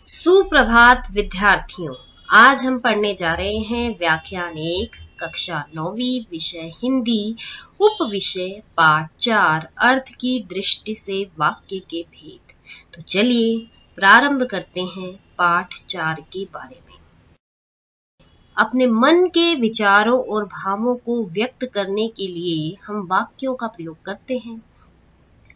सुप्रभात विद्यार्थियों, आज हम पढ़ने जा रहे हैं व्याख्यान 1 कक्षा 9वीं विषय हिंदी उप विषय पाठ 4 अर्थ की दृष्टि से वाक्य के भेद। तो चलिए प्रारंभ करते हैं पाठ 4 के बारे में। अपने मन के विचारों और भावों को व्यक्त करने के लिए हम वाक्यों का प्रयोग करते हैं।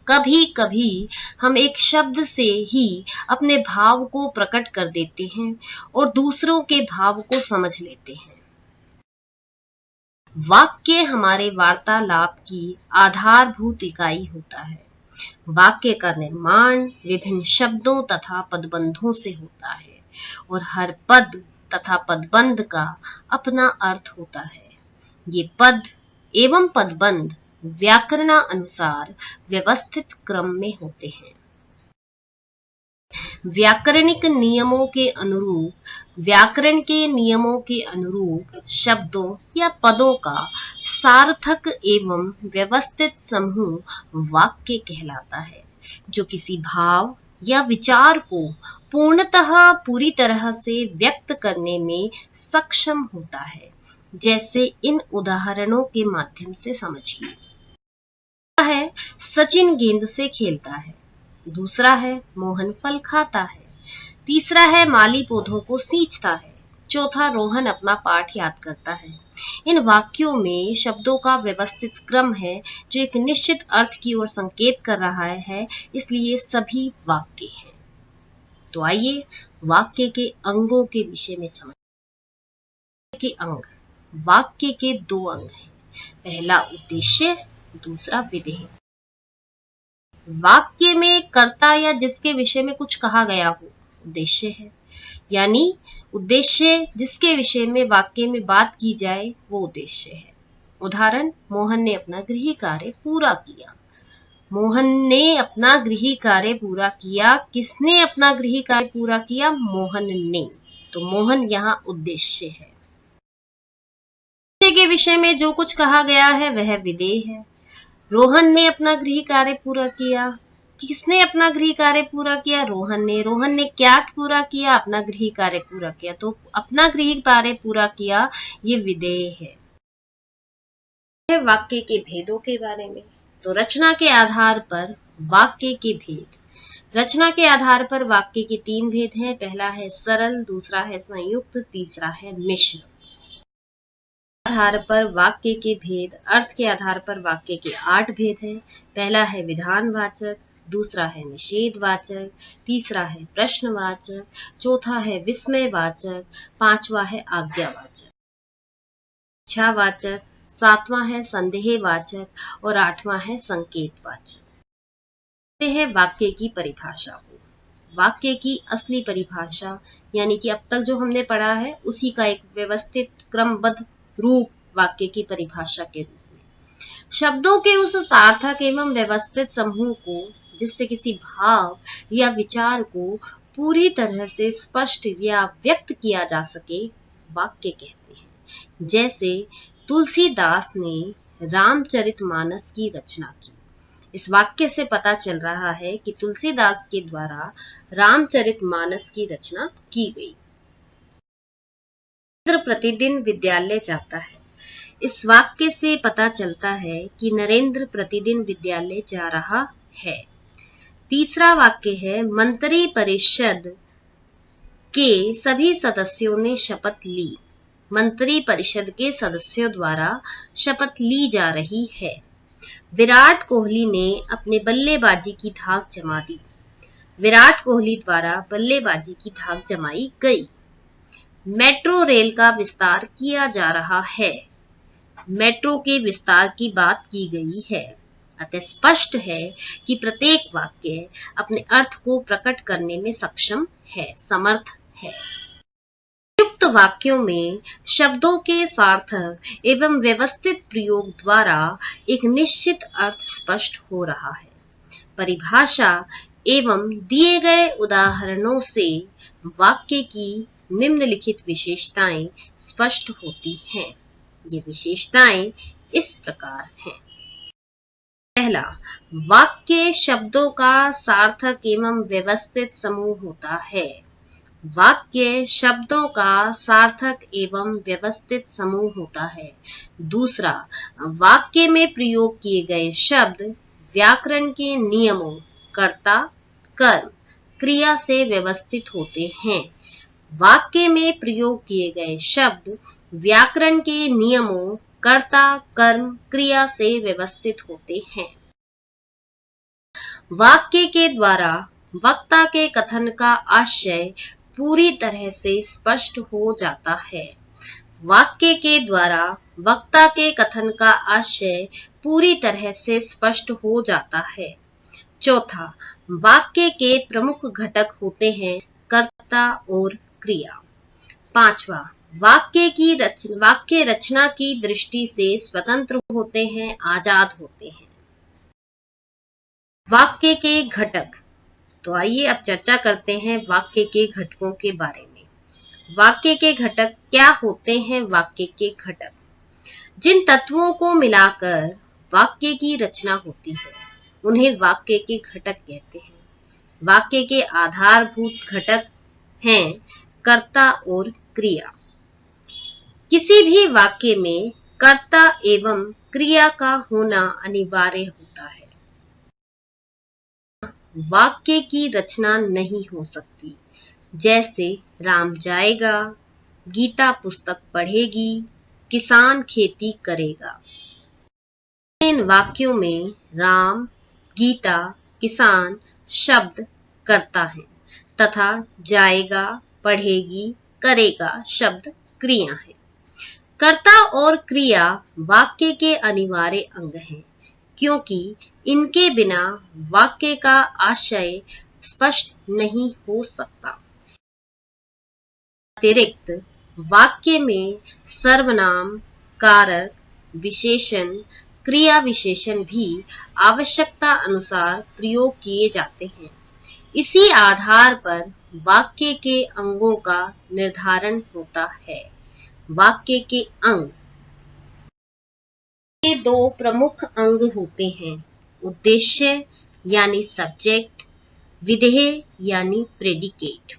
कभी कभी हम एक शब्द से ही अपने भाव को प्रकट कर देते हैं और दूसरों के भाव को समझ लेते हैं। वाक्य हमारे वार्तालाप की आधारभूत इकाई होता है। वाक्य का निर्माण विभिन्न शब्दों तथा पदबंधों से होता है और हर पद तथा पदबंध का अपना अर्थ होता है। ये पद एवं पदबंध व्याकरणानुसार व्यवस्थित क्रम में होते हैं। व्याकरणिक नियमों के अनुरूप व्याकरण के नियमों के अनुरूप शब्दों या पदों का सार्थक एवं व्यवस्थित समूह वाक्य कहलाता है, जो किसी भाव या विचार को पूर्णतः पूरी तरह से व्यक्त करने में सक्षम होता है। जैसे इन उदाहरणों के माध्यम से समझिए। है सचिन गेंद से खेलता है, दूसरा है मोहन फल खाता है, तीसरा है माली पौधों को सींचता है, चौथा रोहन अपना पाठ याद करता है। इन वाक्यों में शब्दों का व्यवस्थित क्रम है जो एक निश्चित अर्थ की ओर संकेत कर रहा है, इसलिए सभी वाक्य हैं। तो आइए वाक्य के अंगों के विषय में समझते हैं। अंग वाक्य के दो अंग हैं, पहला उद्देश्य, दूसरा विधेय। वाक्य में कर्ता या जिसके विषय में कुछ कहा गया हो उद्देश्य है, यानी उद्देश्य जिसके विषय में वाक्य में बात की जाए वो उद्देश्य है। उदाहरण, मोहन ने अपना गृह कार्य पूरा किया। मोहन ने अपना गृह कार्य पूरा किया। किसने अपना गृह कार्य पूरा किया? मोहन ने। तो मोहन यहाँ उद्देश्य है। के विषय में जो कुछ कहा गया है वह विधेय है। रोहन ने अपना गृह कार्य पूरा किया। किसने अपना गृह कार्य पूरा किया? रोहन ने। रोहन ने क्या पूरा किया? अपना गृह कार्य पूरा किया। तो अपना गृह कार्य पूरा किया ये विधेय है। वाक्य के भेदों के बारे में, तो रचना के आधार पर वाक्य के भेद। रचना के आधार पर वाक्य के 3 भेद हैं। पहला है सरल, दूसरा है संयुक्त, तीसरा है मिश्र। आधार पर वाक्य के भेद। अर्थ के आधार पर वाक्य के 8 भेद हैं। पहला है विधानवाचक, दूसरा है निषेधवाचक, तीसरा है प्रश्नवाचक, चौथा है विस्मयवाचक, पांचवा है आज्ञावाचक, इच्छावाचक, सातवां है संदेहवाचक और 8वां है संकेतवाचक। है वाक्य की परिभाषा को। वाक्य की असली परिभाषा यानी कि अब तक जो हमने पढ़ा है उसी का एक व्यवस्थित क्रमबद्ध रूप वाक्य की परिभाषा के रूप में शब्दों के उस सार्थक एवं व्यवस्थित समूह को जिससे किसी भाव या विचार को पूरी तरह से स्पष्ट या व्यक्त किया जा सके वाक्य कहते हैं। जैसे तुलसीदास ने रामचरितमानस की रचना की। इस वाक्य से पता चल रहा है कि तुलसीदास के द्वारा रामचरितमानस की रचना की गई। प्रतिदिन विद्यालय जाता है। इस वाक्य से पता चलता है कि नरेंद्र प्रतिदिन विद्यालय जा रहा है। तीसरा वाक्य है मंत्री परिषद के सभी सदस्यों ने शपथ ली। मंत्री परिषद के सदस्यों द्वारा शपथ ली जा रही है। विराट कोहली ने अपने बल्लेबाजी की धाक जमा दी। विराट कोहली द्वारा बल्लेबाजी की धाक जमाई गई। मेट्रो रेल का विस्तार किया जा रहा है। मेट्रो के विस्तार की बात की गई है। अतः स्पष्ट है कि प्रत्येक वाक्य अपने अर्थ को प्रकट करने में सक्षम है, समर्थ है। युक्त वाक्यों में शब्दों के सार्थक एवं व्यवस्थित प्रयोग द्वारा एक निश्चित अर्थ स्पष्ट हो रहा है। परिभाषा एवं दिए गए उदाहरणों से वाक्य की निम्नलिखित विशेषताएं स्पष्ट होती हैं। ये विशेषताएं इस प्रकार हैं। पहला, वाक्य शब्दों का सार्थक एवं व्यवस्थित समूह होता है। वाक्य शब्दों का सार्थक एवं व्यवस्थित समूह होता है। दूसरा, वाक्य में प्रयोग किए गए शब्द व्याकरण के नियमों कर्ता, कर्म, क्रिया से व्यवस्थित होते हैं। वाक्य में प्रयोग किए गए शब्द व्याकरण के नियमों कर्ता, कर्म, क्रिया से व्यवस्थित होते हैं। वाक्य के द्वारा वक्ता के कथन का आशय पूरी तरह से स्पष्ट हो जाता है। वाक्य के द्वारा वक्ता के कथन का आशय पूरी तरह से स्पष्ट हो जाता है। चौथा, वाक्य के प्रमुख घटक होते हैं कर्ता और क्रिया। पांचवा, वाक्य रचना की दृष्टि से स्वतंत्र होते हैं, आजाद होते हैं। वाक्य के घटक। तो आइए अब चर्चा करते हैं वाक्य के घटकों के बारे में। वाक्य के घटक क्या होते हैं? वाक्य के घटक जिन तत्वों को मिलाकर वाक्य की रचना होती है उन्हें वाक्य के घटक कहते हैं। वाक्य के आधारभूत घटक हैं कर्ता और क्रिया। किसी भी वाक्य में कर्ता एवं क्रिया का होना अनिवार्य होता है। वाक्य की रचना नहीं हो सकती, जैसे राम जाएगा, गीता पुस्तक पढ़ेगी, किसान खेती करेगा। इन वाक्यों में राम, गीता, किसान शब्द कर्ता है तथा जाएगा, पढ़ेगी, करेगा शब्द क्रिया है। कर्ता और क्रिया वाक्य के अनिवार्य अंग हैं, क्योंकि इनके बिना वाक्य का आशय स्पष्ट नहीं हो सकता। अतिरिक्त वाक्य में सर्वनाम, कारक, विशेषण, क्रिया विशेषण भी आवश्यकता अनुसार प्रयोग किए जाते हैं। इसी आधार पर वाक्य के अंगों का निर्धारण होता है। वाक्य के अंग के दो प्रमुख अंग होते हैं, उद्देश्य यानी सब्जेक्ट, विधेय यानी प्रेडिकेट।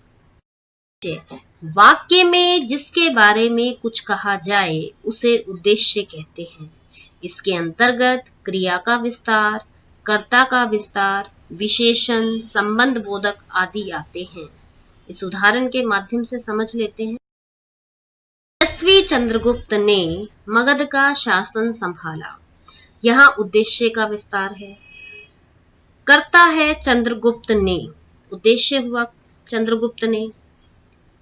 वाक्य में जिसके बारे में कुछ कहा जाए उसे उद्देश्य कहते हैं। इसके अंतर्गत क्रिया का विस्तार, कर्ता का विस्तार, विशेषण, संबंध बोधक आदि आते हैं। इस उदाहरण के माध्यम से समझ लेते हैं। यशस्वी चंद्रगुप्त ने मगध का शासन संभाला। यहाँ उद्देश्य का विस्तार है। कर्ता है चंद्रगुप्त ने, उद्देश्य हुआ चंद्रगुप्त ने।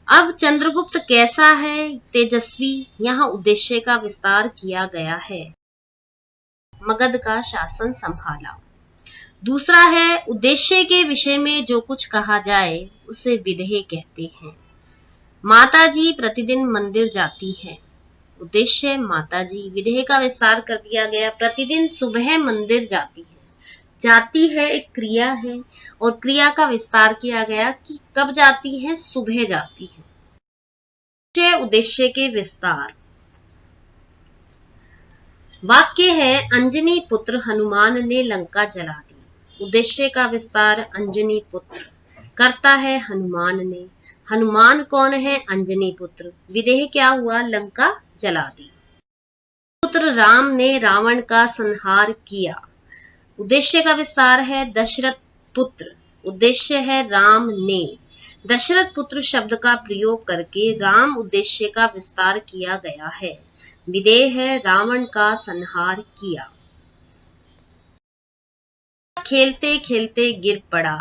अब चंद्रगुप्त कैसा है? तेजस्वी, यहाँ उद्देश्य का विस्तार किया गया है। मगध का शासन संभाला। दूसरा है उद्देश्य के विषय में जो कुछ कहा जाए उसे विधेय कहते हैं। माताजी प्रतिदिन मंदिर जाती है। उद्देश्य माताजी, विधेय का विस्तार कर दिया गया, प्रतिदिन सुबह मंदिर जाती है। जाती है एक क्रिया है और क्रिया का विस्तार किया गया कि कब जाती है? सुबह जाती है। उद्देश्य के विस्तार। वाक्य है अंजनी पुत्र हनुमान ने लंका जला दी। उद्देश्य का विस्तार, अंजनी पुत्र। कर्ता है हनुमान ने। हनुमान कौन है? अंजनी पुत्र। विधेय क्या हुआ? लंका जला दी। पुत्र राम ने रावण का संहार किया। उद्देश्य का विस्तार है दशरथ पुत्र। उद्देश्य है राम ने। दशरथ पुत्र शब्द का प्रयोग करके राम उद्देश्य का विस्तार किया गया है। विधेय है रावण का संहार किया। खेलते खेलते गिर पड़ा।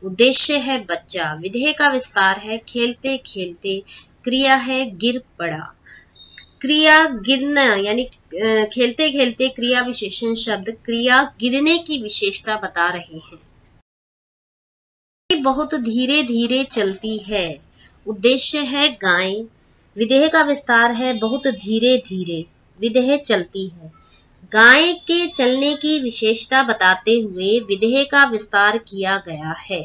उद्देश्य है बच्चा। विधेय का विस्तार है खेलते खेलते, क्रिया है गिर पड़ा। क्रिया गिरना यानी खेलते खेलते क्रिया विशेषण शब्द क्रिया गिरने की विशेषता बता रहे हैं। बहुत धीरे धीरे चलती है। उद्देश्य है गाय। विधेय का विस्तार है बहुत धीरे धीरे, विधेय चलती है। गाय के चलने की विशेषता बताते हुए विधेय का विस्तार किया गया है।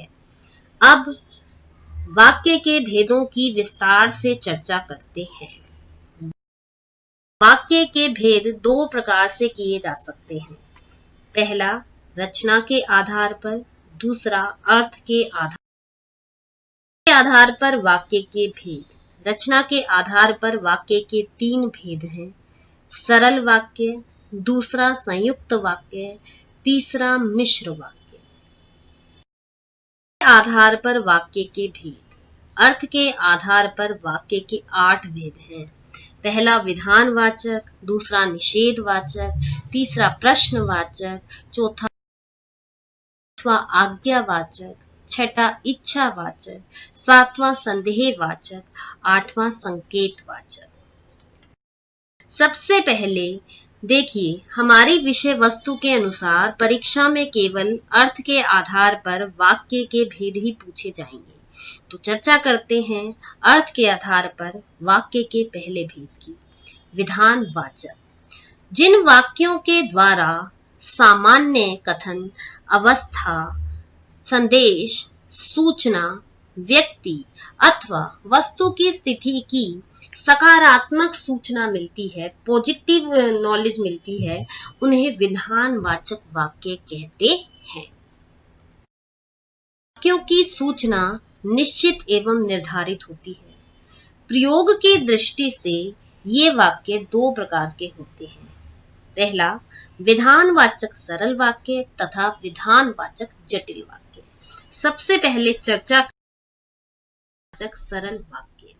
अब वाक्य के भेदों की विस्तार से चर्चा करते हैं। वाक्य के भेद दो प्रकार से किए जा सकते हैं। पहला रचना के आधार पर, दूसरा अर्थ के आधार आधार पर वाक्य के भेद। रचना के आधार पर वाक्य के 3 भेद हैं। सरल वाक्य, दूसरा संयुक्त वाक्य, तीसरा मिश्र वाक्य। आधार पर वाक्य के भेद। अर्थ के आधार पर वाक्य के 8 भेद हैं। पहला विधानवाचक, दूसरा निषेधवाचक, तीसरा प्रश्नवाचक, चौथा आज्ञावाचक, छठा इच्छावाचक, सातवां संदेहवाचक, आठवां संकेतवाचक। सबसे पहले देखिए, हमारी विषय वस्तु के अनुसार परीक्षा में केवल अर्थ के आधार पर वाक्य के भेद ही पूछे जाएंगे। तो चर्चा करते हैं अर्थ के आधार पर वाक्य के पहले भेद की। विधानवाचक, जिन वाक्यों के द्वारा सामान्य कथन, अवस्था, संदेश, सूचना, व्यक्ति अथवा वस्तु की स्थिति की सकारात्मक सूचना मिलती है, पॉजिटिव नॉलेज मिलती है, उन्हें विधानवाचक वाक्य कहते हैं। वाक्यों की सूचना निश्चित एवं निर्धारित होती है। प्रयोग की दृष्टि से ये वाक्य 2 प्रकार के होते हैं। पहला विधानवाचक सरल वाक्य तथा विधानवाचक जटिल वाक्य। सबसे पहले चर्चा सरल वाक्य।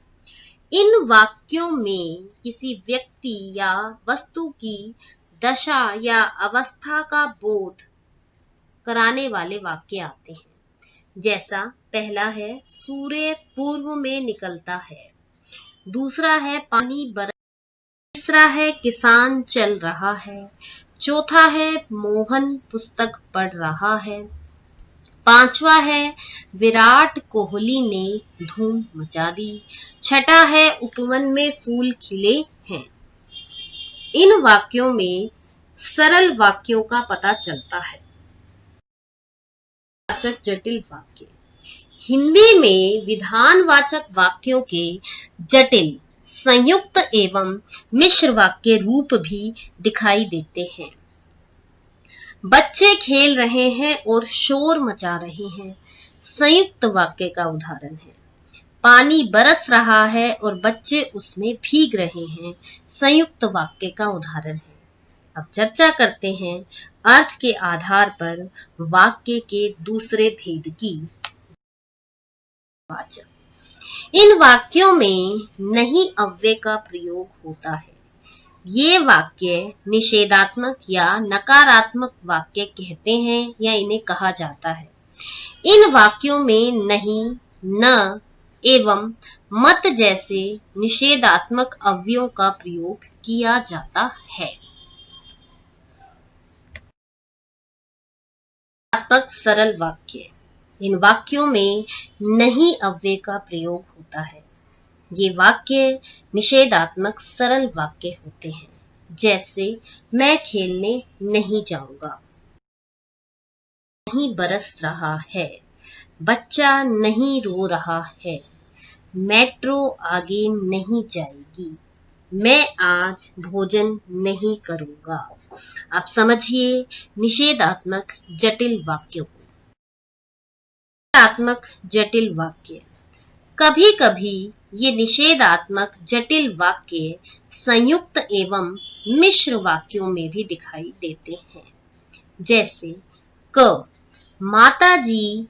इन वाक्यों में किसी व्यक्ति या वस्तु की दशा या अवस्था का बोध कराने वाले वाक्य आते हैं। जैसा पहला है सूर्य पूर्व में निकलता है, दूसरा है पानी बरस, तीसरा है किसान चल रहा है, चौथा है मोहन पुस्तक पढ़ रहा है, पांचवा है विराट कोहली ने धूम मचा दी, छठा है उपवन में फूल खिले हैं। इन वाक्यों में सरल वाक्यों का पता चलता है। वाचक जटिल वाक्य। हिंदी में विधानवाचक वाक्यों के जटिल, संयुक्त एवं मिश्र वाक्य रूप भी दिखाई देते हैं। बच्चे खेल रहे हैं और शोर मचा रहे हैं, संयुक्त वाक्य का उदाहरण है। पानी बरस रहा है और बच्चे उसमें भीग रहे हैं, संयुक्त वाक्य का उदाहरण है। अब चर्चा करते हैं अर्थ के आधार पर वाक्य के दूसरे भेद की। वाचक, इन वाक्यों में नहीं अव्यय का प्रयोग होता है। ये वाक्य निषेधात्मक या नकारात्मक वाक्य कहते हैं या इन्हें कहा जाता है। इन वाक्यों में नहीं, न एवं मत जैसे निषेधात्मक अव्ययों का प्रयोग किया जाता है। सरल वाक्य। इन वाक्यों में नहीं अव्यय का प्रयोग होता है। ये वाक्य निषेधात्मक सरल वाक्य होते हैं। जैसे मैं खेलने नहीं जाऊंगा, नहीं बरस रहा है, बच्चा नहीं रो रहा है, मेट्रो आगे नहीं जाएगी, मैं आज भोजन नहीं करूंगा। आप समझिए निषेधात्मक जटिल वाक्यों को। निषेधात्मक जटिल वाक्य। कभी कभी ये निषेधात्मक जटिल वाक्य संयुक्त एवं मिश्र वाक्यों में भी दिखाई देते हैं। जैसे क, माता जी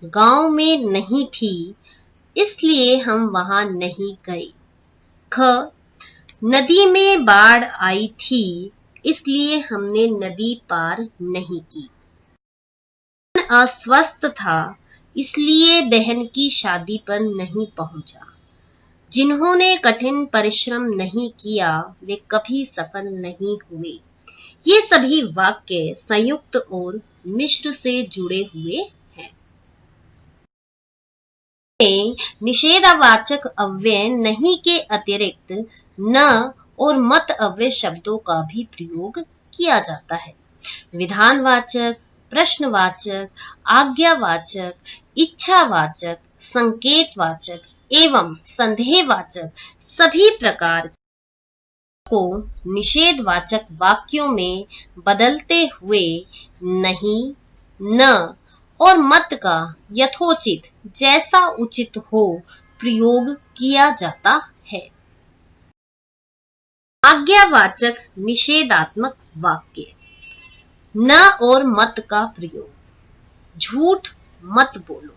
गांव में नहीं थी इसलिए हम वहां नहीं गए। ख, नदी में बाढ़ आई थी इसलिए हमने नदी पार नहीं की। अस्वस्थ था इसलिए बहन की शादी पर नहीं पहुंचा। जिन्होंने कठिन परिश्रम नहीं किया वे कभी सफल नहीं हुए। ये सभी वाक्य संयुक्त और मिश्र से जुड़े हुए हैं। निषेधवाचक अव्यय नहीं के अतिरिक्त न और मत अव्यय शब्दों का भी प्रयोग किया जाता है। विधानवाचक, प्रश्नवाचक, आज्ञावाचक, इच्छावाचक, संकेतवाचक एवं संदेहवाचक सभी प्रकार को निषेधवाचक वाक्यों में बदलते हुए नहीं, न और मत का यथोचित जैसा उचित हो प्रयोग किया जाता है। आज्ञावाचक निषेधात्मक वाक्य। न और मत का प्रयोग। झूठ मत बोलो।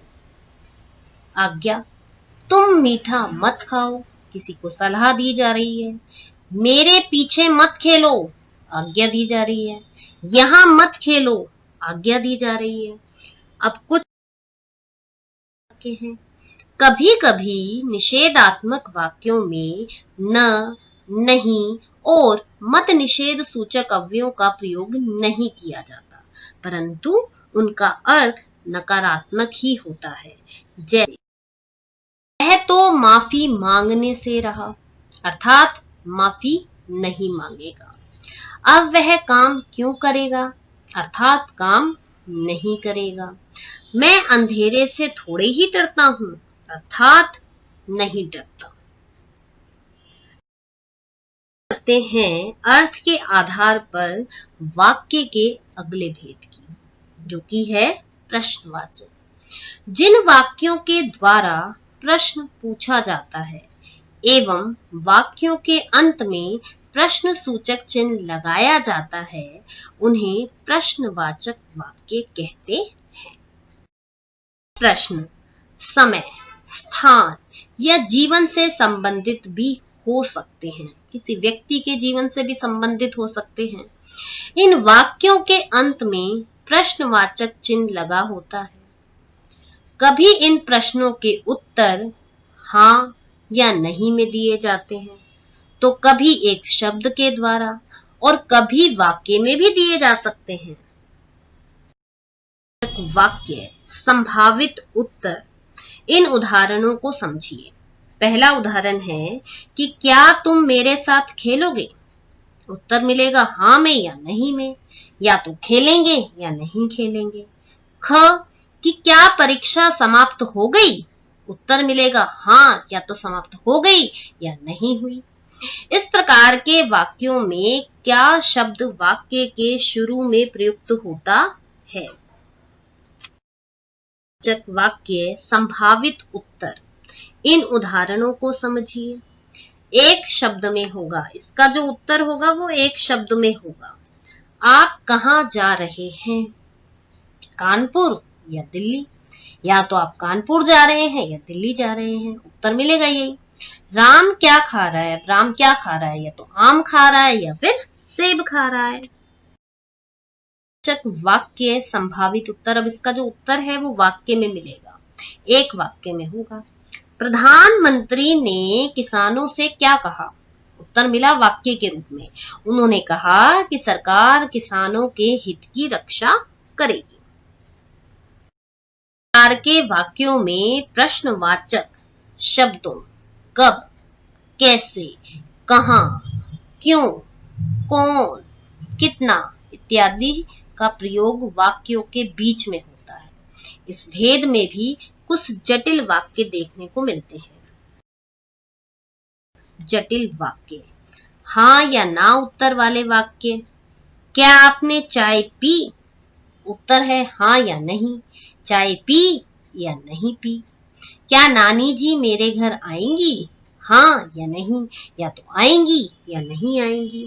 आज्ञा, तुम मीठा मत खाओ, किसी को सलाह दी जा रही है। मेरे पीछे मत खेलो, आज्ञा दी जा रही है। यहां मत खेलो, आज्ञा दी जा रही है। अब कुछ वाक्य हैं। कभी कभी निषेधात्मक वाक्यों में न, नहीं और मत निषेध सूचक अव्ययों का प्रयोग नहीं किया जाता, परंतु उनका अर्थ नकारात्मक ही होता है। जैसे वह तो माफी मांगने से रहा, अर्थात माफी नहीं मांगेगा। अब वह काम क्यों करेगा, अर्थात काम नहीं करेगा। मैं अंधेरे से थोड़े ही डरता हूं, अर्थात नहीं डरता। करते हैं अर्थ के आधार पर वाक्य के अगले भेद की, जो कि है प्रश्नवाचक। जिन वाक्यों के द्वारा प्रश्न पूछा जाता है एवं वाक्यों के अंत में प्रश्न सूचक चिन्ह लगाया जाता है, उन्हें प्रश्नवाचक वाक्य कहते हैं। प्रश्न समय, स्थान या जीवन से संबंधित भी हो सकते हैं, किसी व्यक्ति के जीवन से भी संबंधित हो सकते हैं। इन वाक्यों के अंत में प्रश्नवाचक चिन्ह लगा होता है। कभी इन प्रश्नों के उत्तर हाँ या नहीं में दिए जाते हैं, तो कभी एक शब्द के द्वारा और कभी वाक्य में भी दिए जा सकते हैं। वाक्य संभावित उत्तर। इन उदाहरणों को समझिए। पहला उदाहरण है कि क्या तुम मेरे साथ खेलोगे? उत्तर मिलेगा हाँ में या नहीं में, या तो खेलेंगे या नहीं खेलेंगे। ख कि क्या परीक्षा समाप्त हो गई? उत्तर मिलेगा हाँ या तो समाप्त हो गई या नहीं हुई। इस प्रकार के वाक्यों में क्या शब्द वाक्य के शुरू में प्रयुक्त होता है? वाक्य संभावित उत्तर। इन उदाहरणों को समझिए। एक शब्द में होगा, इसका जो उत्तर होगा वो एक शब्द में होगा। आप कहाँ जा रहे हैं? कानपुर या दिल्ली? या तो आप कानपुर जा रहे हैं या दिल्ली जा रहे हैं, उत्तर मिलेगा यही। राम क्या खा रहा है? राम क्या खा रहा है? या तो आम खा रहा है या फिर सेब खा रहा है। वाक्य संभावित उत्तर। अब इसका जो उत्तर है वो वाक्य में मिलेगा, एक वाक्य में होगा। प्रधानमंत्री ने किसानों से क्या कहा? उत्तर मिला वाक्य के रूप में। उन्होंने कहा कि सरकार किसानों के हित की रक्षा करेगी। प्रकार के वाक्यों में प्रश्नवाचक शब्दों कब, कैसे, कहां, क्यों, कौन, कितना इत्यादि का प्रयोग वाक्यों के बीच में होता है। इस भेद में भी कुछ जटिल वाक्य देखने को मिलते हैं। जटिल वाक्य। हाँ या ना उत्तर वाले वाक्य। क्या आपने चाय पी? उत्तर है हाँ या नहीं। चाय पी या नहीं पी। क्या नानी जी मेरे घर आएंगी? हाँ या नहीं, या तो आएंगी या नहीं आएंगी।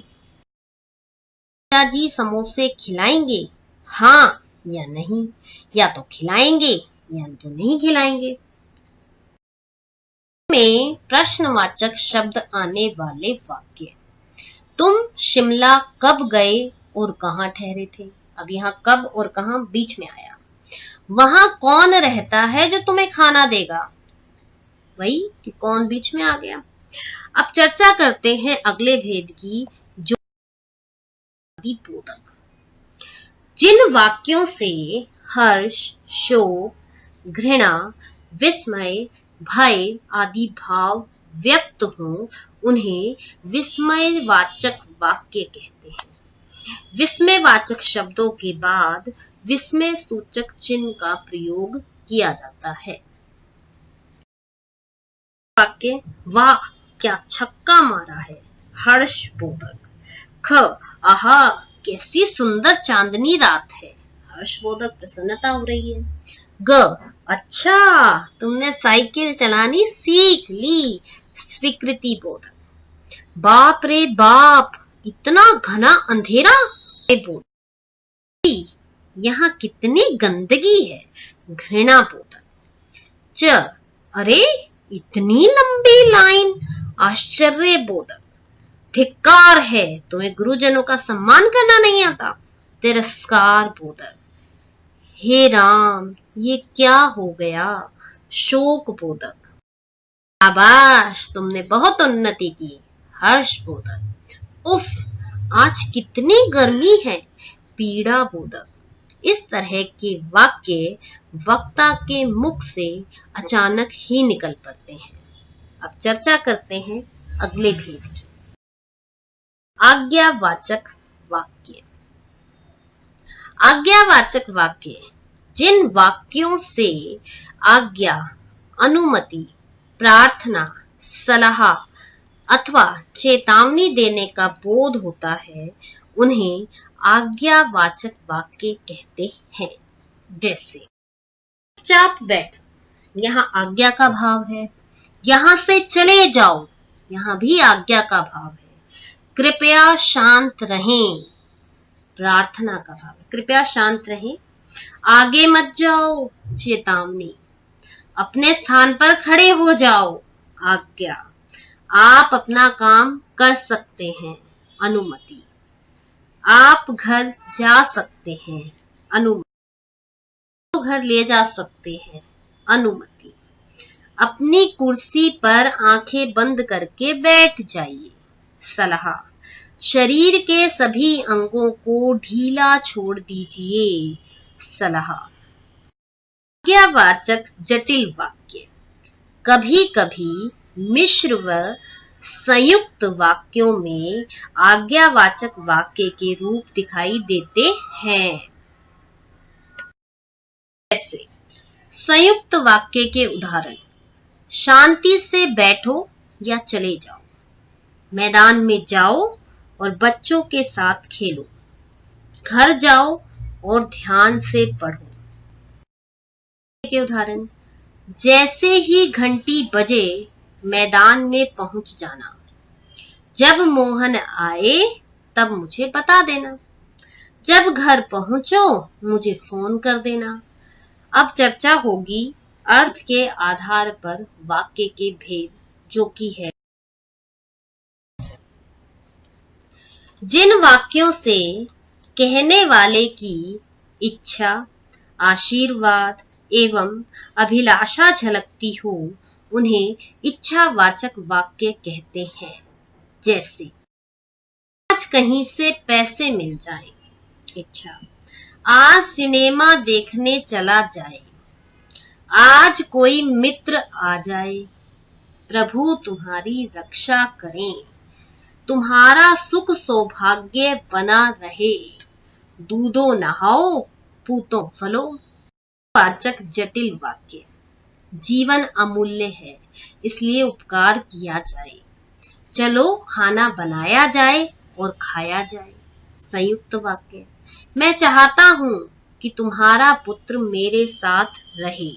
पिताजी समोसे खिलाएंगे? हाँ या नहीं, या तो खिलाएंगे या तो नहीं खिलाएंगे। में प्रश्नवाचक शब्द आने वाले वाक्य। तुम शिमला कब गए और कहां ठहरे थे? अब यहाँ कब और कहां बीच में आया। वहां कौन रहता है जो तुम्हें खाना देगा? वही कि कौन बीच में आ गया। अब चर्चा करते हैं अगले भेद की, जो बोधक। जिन वाक्यों से हर्ष, शोक, घृणा, विस्मय, भय आदि भाव व्यक्त हो, उन्हें विस्मयवाचक वाक्य कहते हैं। विस्मयवाचक शब्दों के बाद विस्मय सूचक चिन्ह का प्रयोग किया जाता है। वाक्य वाह क्या छक्का मारा है, हर्षबोधक। ख आहा कैसी सुंदर चांदनी रात है, हर्षबोधक प्रसन्नता हो रही है। ग, अच्छा तुमने साइकिल चलानी सीख ली, स्वीकृति बोधक। बाप रे बाप, इतना घना अंधेरा, बोधक। यहाँ कितनी गंदगी है, घृणा बोधक। च, अरे इतनी लंबी लाइन, आश्चर्य बोधक। धिक्कार है, तुम्हें गुरुजनों का सम्मान करना नहीं आता, तिरस्कार बोधक। हे राम, ये क्या हो गया, शोक बोधक। शाबाश, तुमने बहुत उन्नति की, हर्ष बोधक। उफ, आज कितनी गर्मी है, पीड़ा बोधक। इस तरह के वाक्य वक्ता के मुख से अचानक ही निकल पड़ते हैं। अब चर्चा करते हैं अगले भेद की। आज्ञावाचक वाक्य। आज्ञावाचक वाक्य जिन वाक्यों से आज्ञा, अनुमति, प्रार्थना, सलाह अथवा चेतावनी देने का बोध होता है, उन्हें आज्ञावाचक वाक्य कहते हैं। जैसे चुपचाप बैठ, यहाँ आज्ञा का भाव है। यहां से चले जाओ, यहाँ भी आज्ञा का भाव है। कृपया शांत रहें, प्रार्थना का भाव है। कृपया शांत रहें। आगे मत जाओ, चेतावनी। अपने स्थान पर खड़े हो जाओ, आज्ञा। आप अपना काम कर सकते हैं, अनुमति। आप घर जा सकते हैं, अनुमति। घर ले जा सकते हैं, अनुमति। अपनी कुर्सी पर आंखें बंद करके बैठ जाइए, सलाह। शरीर के सभी अंगों को ढीला छोड़ दीजिए, सलाह। आज्ञावाचक जटिल वाक्य कभी कभी मिश्र व संयुक्त वाक्यों में आज्ञावाचक वाक्य के रूप दिखाई देते हैं। जैसे संयुक्त वाक्य के उदाहरण, शांति से बैठो या चले जाओ, मैदान में जाओ और बच्चों के साथ खेलो, घर जाओ और ध्यान से पढ़ो। के उदाहरण, जैसे ही घंटी बजे मैदान में पहुंच जाना, जब मोहन आए तब मुझे बता देना, जब घर पहुंचो मुझे फोन कर देना। अब चर्चा होगी अर्थ के आधार पर वाक्य के भेद, जो कि है जिन वाक्यों से कहने वाले की इच्छा, आशीर्वाद एवं अभिलाषा झलकती हो, उन्हें इच्छावाचक वाक्य कहते हैं। जैसे आज कहीं से पैसे मिल जाए, इच्छा। आज सिनेमा देखने चला जाए, आज कोई मित्र आ जाए, प्रभु तुम्हारी रक्षा करें, तुम्हारा सुख सौभाग्य बना रहे, दूधो नहाओ पूतो फलो। वाचक जटिल वाक्य, जीवन अमूल्य है इसलिए उपकार किया जाए, चलो खाना बनाया जाए और खाया जाए। संयुक्त वाक्य, मैं चाहता हूं कि तुम्हारा पुत्र मेरे साथ रहे,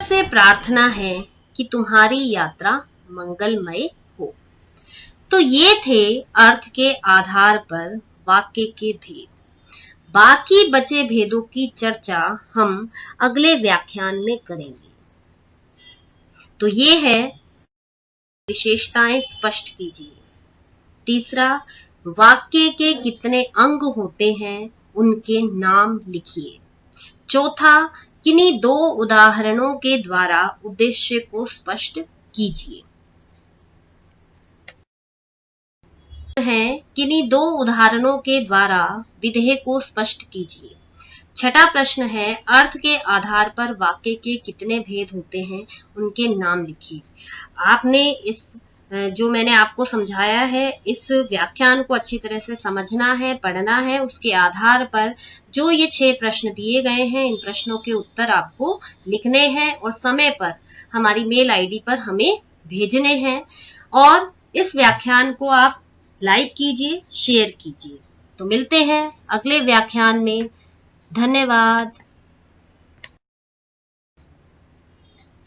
से प्रार्थना है कि तुम्हारी यात्रा मंगलमय हो। तो ये थे अर्थ के आधार पर वाक्य के भेद। बाकी बचे भेदों की चर्चा हम अगले व्याख्यान में करेंगे। तो ये है विशेषताएं स्पष्ट कीजिए। तीसरा, वाक्य के कितने अंग होते हैं उनके नाम लिखिए। चौथा, किन्हीं दो उदाहरणों के द्वारा उद्देश्य को स्पष्ट कीजिए। किन्हीं दो उदाहरणों के द्वारा विधेय को स्पष्ट कीजिए। छठा प्रश्न है, अर्थ के आधार पर वाक्य के कितने भेद होते हैं उनके नाम लिखिए। आपने इस जो मैंने आपको समझाया है, इस व्याख्यान को अच्छी तरह से समझना है, पढ़ना है। उसके आधार पर जो ये 6 प्रश्न दिए गए हैं, इन प्रश्नों के उत्तर आपको लिखने हैं और समय पर हमारी मेल आईडी पर हमें भेजने हैं। और इस व्याख्यान को आप लाइक कीजिए, शेयर कीजिए। तो मिलते हैं अगले व्याख्यान में। धन्यवाद।